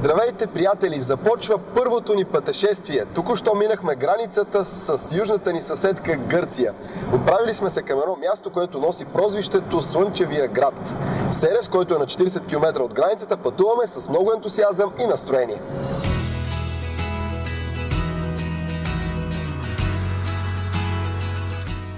Здравейте, приятели! Започва първото ни пътешествие. Току-що минахме границата с южната ни съседка Гърция. Отправили сме се към едно място, което носи прозвището Слънчевия град. Серес, който е на 40 км от границата, пътуваме с много ентусиазъм и настроение.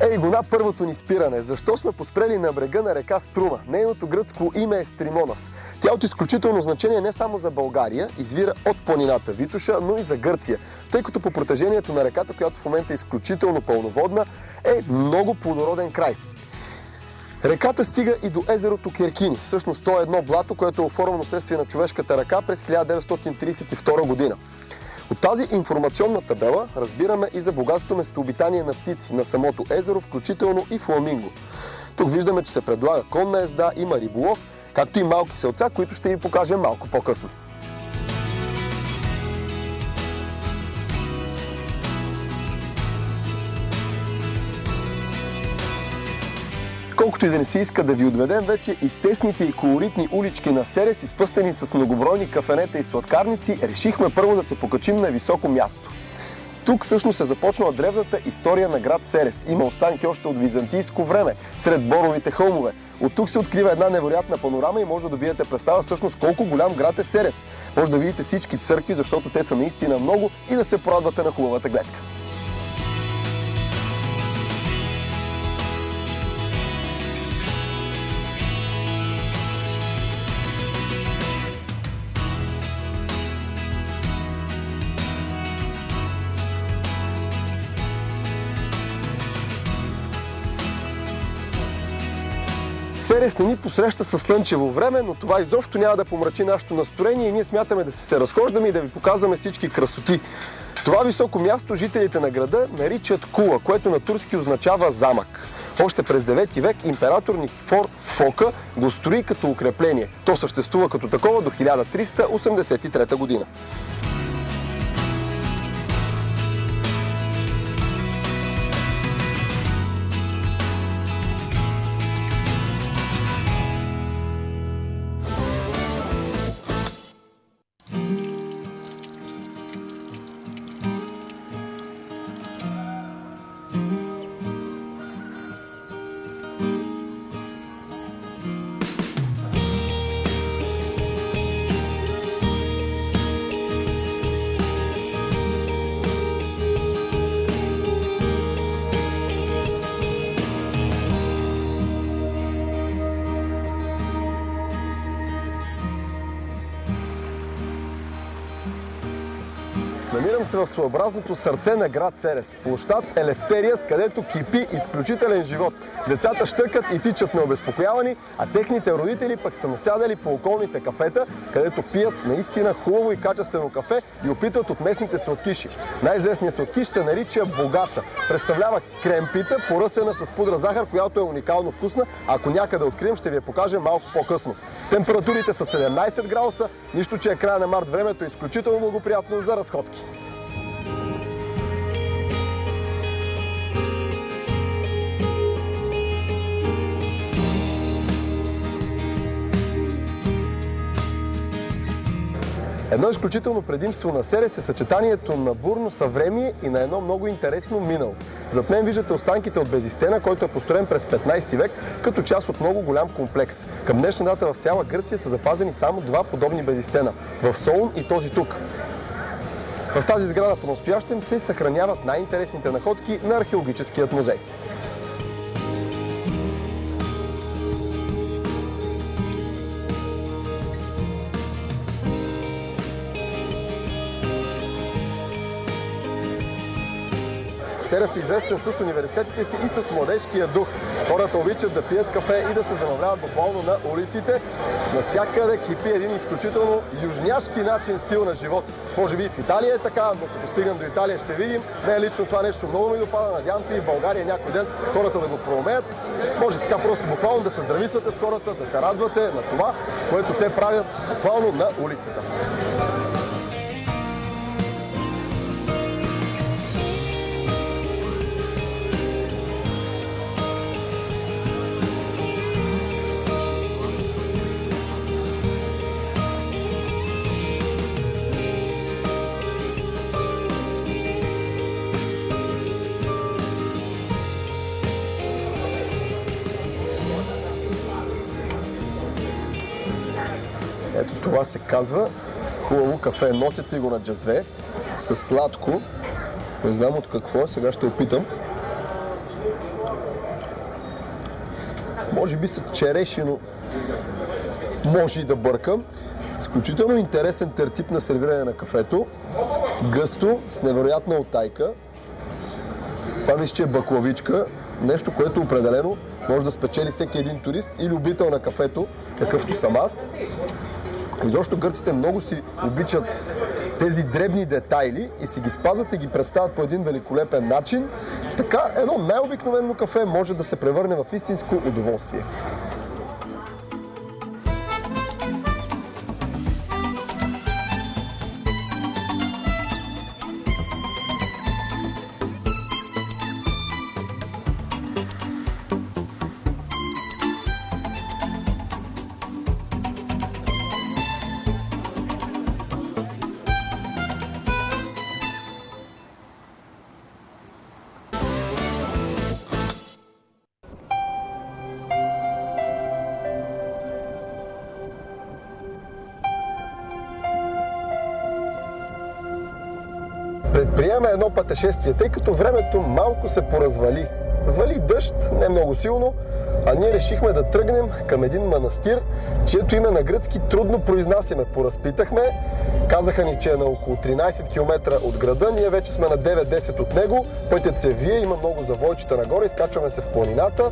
Ей го на първото ни спиране. Защо сме поспрели на брега на река Струма? Нейното гръцко име е Стримонас. Тя от изключително значение не само за България, извира от планината Витоша, но и за Гърция, тъй като по протежението на реката, която в момента е изключително пълноводна, е много плодороден край. Реката стига и до езерото Керкини. Всъщност то е едно блато, което е оформено следствие на човешката ръка през 1932 година. От тази информационна табела разбираме и за богатото местообитание на птици на самото езеро, включително и фламинго. Тук виждаме, че се предлага конна езда, има риболов, както и малки селца, които ще ви покажем малко по-късно. Колкото и да не се иска да ви отведем, вече изтесните и колоритни улички на Серес, изпъстени с многобройни кафенета и сладкарници, решихме първо да се покачим на високо място. Тук всъщност е започнала древната история на град Серес. Има останки още от византийско време, сред боровите хълмове. От тук се открива една невероятна панорама и може да добиете представа всъщност колко голям град е Серес. Може да видите всички църкви, защото те са наистина много, и да се порадвате на хубавата гледка. Серес не ни посреща със слънчево време, но това изобщо няма да помрачи нашето настроение и ние смятаме да се разхождаме и да ви показваме всички красоти. Това високо място жителите на града наричат Кула, което на турски означава замък. Още през 9 век император Никифор Фока го строи като укрепление. То съществува като такова до 1383 година. Намирам се в своеобразното сърце на град Серес, площад Елефтериас, където кипи изключителен живот. Децата щъкат и тичат необезпокоявани, а техните родители пък са насядали по околните кафета, където пият наистина хубаво и качествено кафе и опитват от местните сладкиши. Най-известният сладкиш се нарича богаса. Представлява кремпита, поръсена с пудра захар, която е уникално вкусна. Ако някъде открием, ще ви я покажем малко по-късно. Температурите са 17 градуса, нищо, че е края на март, времето е изключително благоприятно за разходки. Едно изключително предимство на Серес е съчетанието на бурно съвремие и на едно много интересно минало. Зад мен виждате останките от Безистена, който е построен през 15 век като част от много голям комплекс. Към днешна дата в цяла Гърция са запазени само два подобни Безистена – в Солун и този тук. В тази сграда по-настоящем се съхраняват най-интересните находки на археологическият музей. Серес е известен с университетите си и с младежкия дух. Хората обичат да пият кафе и да се забавляват буквално на улиците. Навсякъде кипи един изключително южняшки начин, стил на живот. Може би в Италия е така, но като стигнем до Италия ще видим. Мен лично това нещо много ми допада. Надявам се и в България някой ден хората да го проумеят. Може така просто буквално да се здрависвате с хората, да се радвате на това, което те правят буквално на улицата. Това се казва хубаво кафе. Носите го на джазве с сладко. Не знам от какво, сега ще опитам. Може би са череши, но може и да бъркам. Изключително интересен тертип на сервиране на кафето. Гъсто, с невероятна утайка. Това виж, че е баклавичка. Нещо, което определено може да спечели всеки един турист и любител на кафето, какъвто съм аз. Изобщо гърците много си обичат тези дребни детайли и си ги спазват и ги представят по един великолепен начин. Така едно най-обикновено кафе може да се превърне в истинско удоволствие. Предприема едно пътешествие, тъй като времето малко се поразвали. Вали дъжд, не много силно, а ние решихме да тръгнем към един манастир, чието име на гръцки трудно произнасяме. Поразпитахме, казаха ни, че е на около 13 км от града, ние вече сме на 9-10 от него, пътят се вие, има много завойчета нагоре, изкачваме се в планината.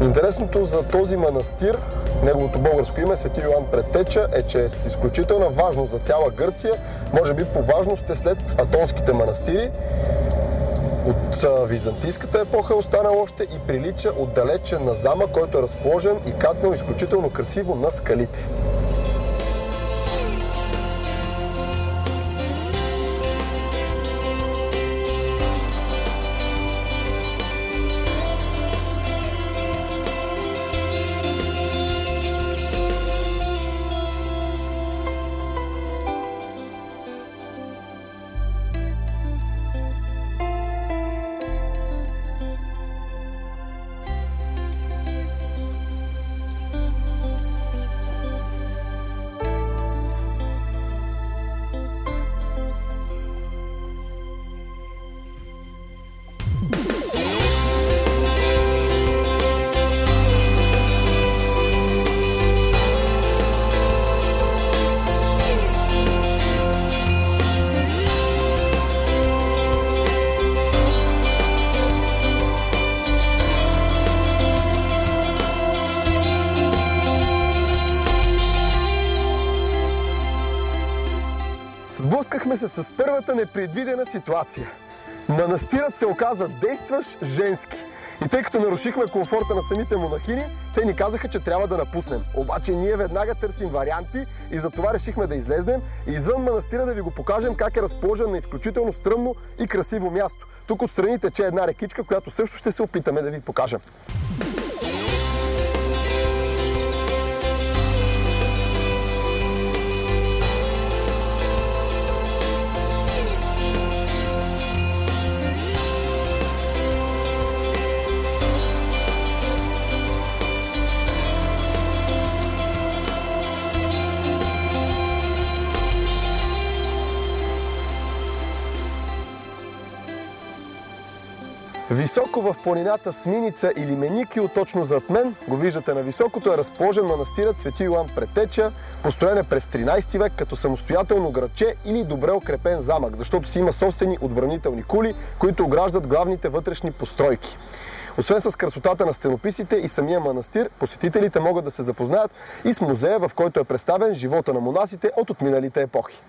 Интересното за този манастир, неговото българско име, Свети Йоан Предтеча, е, че е с изключителна важност за цяла Гърция, може би по важност е след атонските манастири. От византийската епоха е останал още и прилича отдалече на замък, който е разположен и катнал изключително красиво на скалите. Сблъскахме се с първата непредвидена ситуация. Манастирът се оказа действащ женски. И тъй като нарушихме комфорта на самите монахини, те ни казаха, че трябва да напуснем. Обаче ние веднага търсим варианти и затова решихме да излезнем и извън манастира да ви го покажем как е разположен на изключително стръмно и красиво място. Тук отстрани тече една рекичка, която също ще се опитаме да ви покажем. Високо в планината Сминица или Меникио, точно зад мен, го виждате на високото, е разположен манастирът Свети Йоан Предтеча, построен е през 13 век като самостоятелно градче или добре укрепен замък, защото си има собствени отбранителни кули, които ограждат главните вътрешни постройки. Освен с красотата на стенописите и самия манастир, посетителите могат да се запознаят и с музея, в който е представен живота на монасите от отминалите епохи.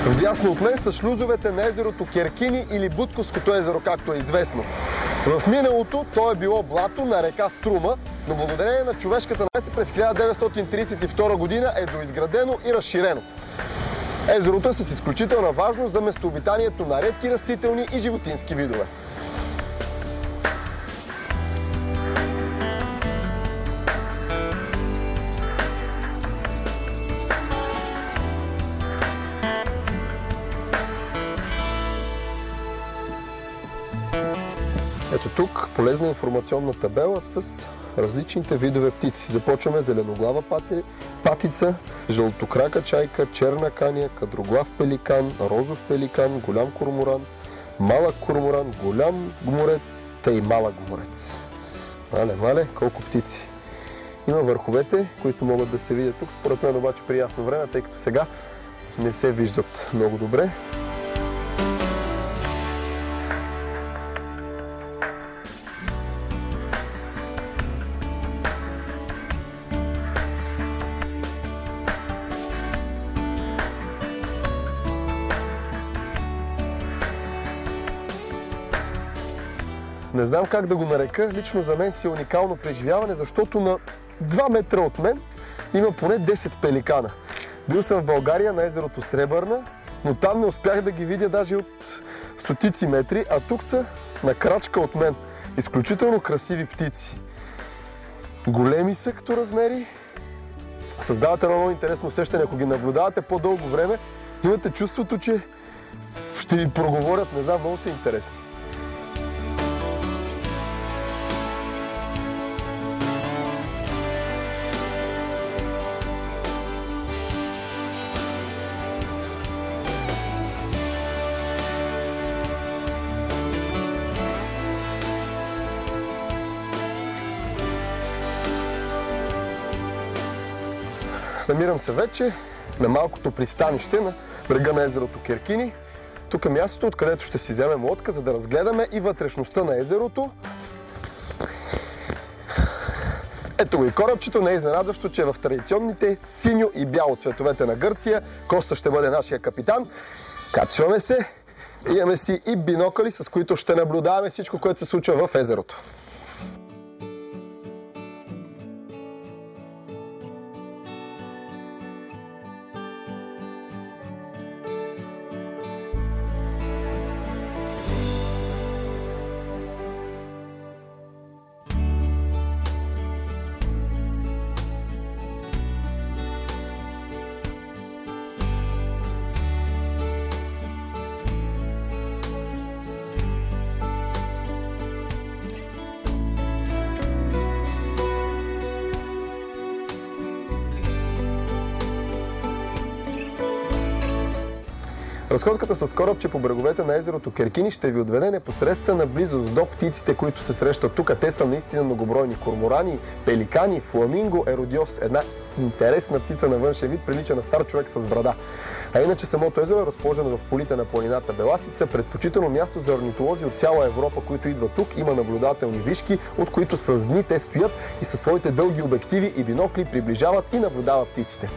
Вдясно от мен са шлюзовете на езерото Керкини или Будковското езеро, както е известно. В миналото то е било блато на река Струма, но благодарение на човешката намеса през 1932 година е доизградено и разширено. Езерото е с изключителна важност за местообитанието на редки растителни и животински видове. полезна информационна табела с различните видове птици. Започваме зеленоглава патица, жълтокрака чайка, черна каня, кадроглав пеликан, розов пеликан, голям корморан, малък корморан, голям гмурец, тъй малък гмурец. Мале, колко птици. Има върховете, които могат да се видят тук. Според мен обаче при ясно време, тъй като сега не се виждат много добре. Не знам как да го нарека, лично за мен си е уникално преживяване, защото на 2 метра от мен има поне 10 пеликана. Бил съм в България на езерото Сребърна, но там не успях да ги видя даже от стотици метри, а тук са на крачка от мен. Изключително красиви птици. Големи са като размери, създават едно много интересно усещане. Ако ги наблюдавате по-дълго време, имате чувството, че ще ви проговорят, не знам, много са интересни. Намирам се вече на малкото пристанище на брега на езерото Керкини. Тук е мястото, откъдето ще си вземем лодка, за да разгледаме и вътрешността на езерото. Ето го и корабчето, не е изненадващо, че е в традиционните синьо и бяло цветовете на Гърция. Коста ще бъде нашия капитан. Качваме се. Имаме си и бинокъли, с които ще наблюдаваме всичко, което се случва в езерото. Разходката с корабче по бреговете на езерото Керкини ще ви отведе непосредствена близост до птиците, които се срещат тук. Те са наистина многобройни. Корморани, пеликани, фламинго, еродиос. Една интересна птица на външен вид, прилича на стар човек с брада. А иначе самото езеро е разположено в полите на планината Беласица, предпочитано място за орнитолози от цяла Европа, които идват тук. Има наблюдателни вишки, от които с дни те стоят и със своите дълги обективи и бинокли приближават и наблюдават птиците.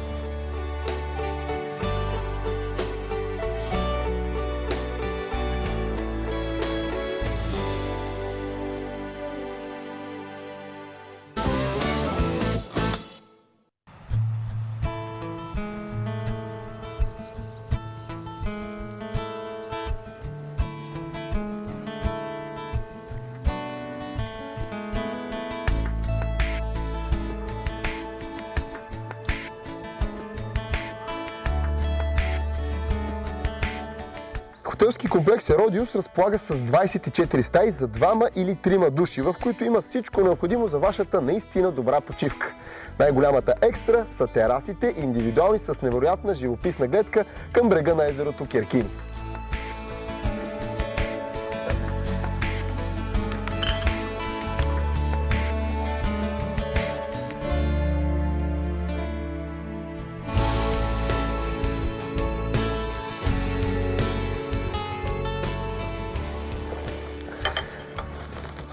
Хотелски комплекс Еродиус разполага с 24 стаи за 2 или 3 души, в които има всичко необходимо за вашата наистина добра почивка. Най-голямата екстра са терасите, индивидуални с невероятна живописна гледка към брега на езерото Керкини.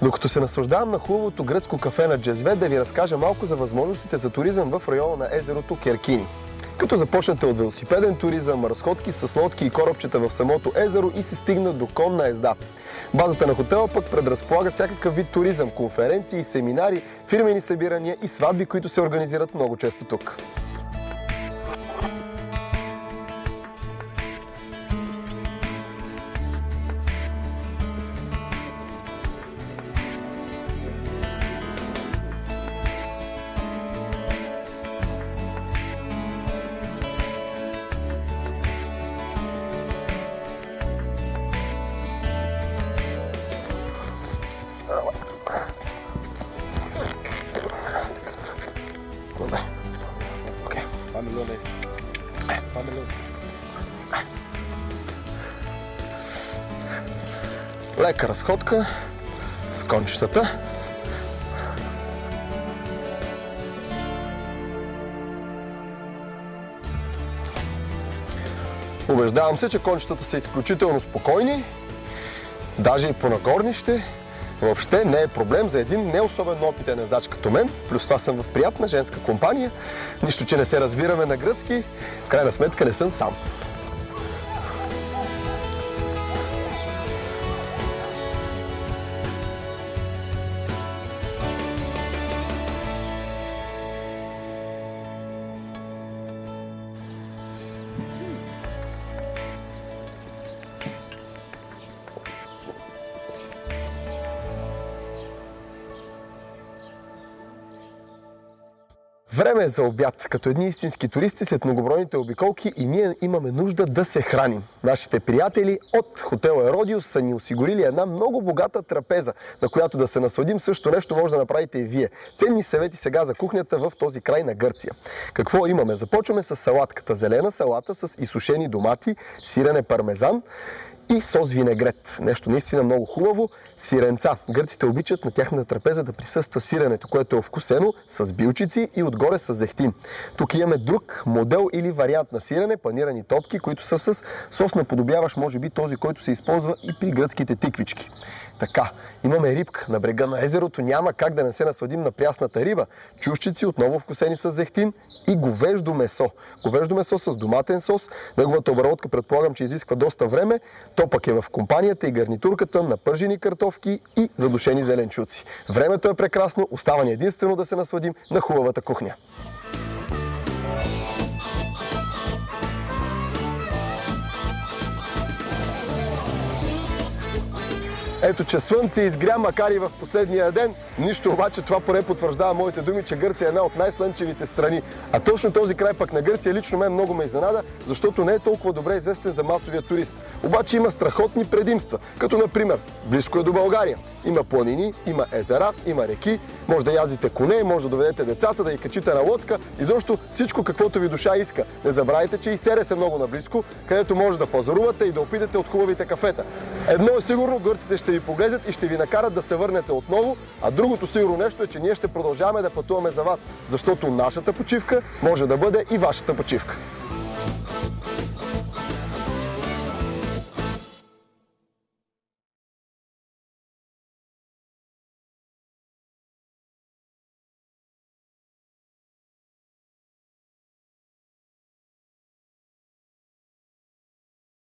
Докато се наслаждавам на хубавото гръцко кафе на Джезве, да ви разкажа малко за възможностите за туризъм в района на езерото Керкини. Като започнете от велосипеден туризъм, разходки с лодки и корабчета в самото езеро и се стигна до конна езда. Базата на хотела пък предразполага всякакъв вид туризъм, конференции, семинари, фирмени събирания и сватби, които се организират много често тук. 2 милиона. 2 милиона. Лека разходка с кончетата. Убеждавам се, че кончетата са изключително спокойни, даже и по нагорнище. Въобще не е проблем за един не особено опитен ездач като мен. Плюс това съм в приятна женска компания. Нищо, че не се разбираме на гръцки. В крайна сметка не съм сам. Време е за обяд. Като едни истински туристи след многобройните обиколки и ние имаме нужда да се храним. Нашите приятели от хотел Еродиус са ни осигурили една много богата трапеза, на която да се насладим. Също нещо може да направите и вие. Ценни съвети сега за кухнята в този край на Гърция. Какво имаме? Започваме с салатката. Зелена салата с изсушени домати, сирене пармезан и сос винегрет. Нещо наистина много хубаво. Сиренца. Гърците обичат на тяхната трапеза да присъства сиренето, което е овкусено с билчици и отгоре с зехтин. Тук имаме друг модел или вариант на сирене, панирани топки, които са с сос наподобяващ, може би, този, който се използва и при гръцките тиквички. Така, имаме рибка на брега на езерото. Няма как да не се насладим на прясната риба. Чушчици, отново вкусени с зехтин, и говеждо месо. Говеждо месо с доматен сос. Неговата обработка предполагам, че изисква доста време. То пък е в компанията и гарнитурката на пържени картофки и задушени зеленчуци. Времето е прекрасно, остава ни единствено да се насладим на хубавата кухня. Ето, че слънце изгря, макар и в последния ден. Нищо обаче, това поне потвърждава моите думи, че Гърция е една от най-слънчевите страни. А точно този край пък на Гърция лично мен много ме изненада, защото не е толкова добре известен за масовия турист. Обаче има страхотни предимства, като например, близко е до България. Има планини, има езера, има реки, може да язите коне, може да доведете децата, да ги качите на лодка, изобщо всичко каквото ви душа иска. Не забравяйте, че и Серес е много наблизко, където може да пазарувате и да опитате от хубавите кафета. Едно е сигурно, гърците ще ви погледнат и ще ви накарат да се върнете отново, а другото сигурно нещо е, че ние ще продължаваме да пътуваме за вас, защото нашата почивка може да бъде и вашата почивка.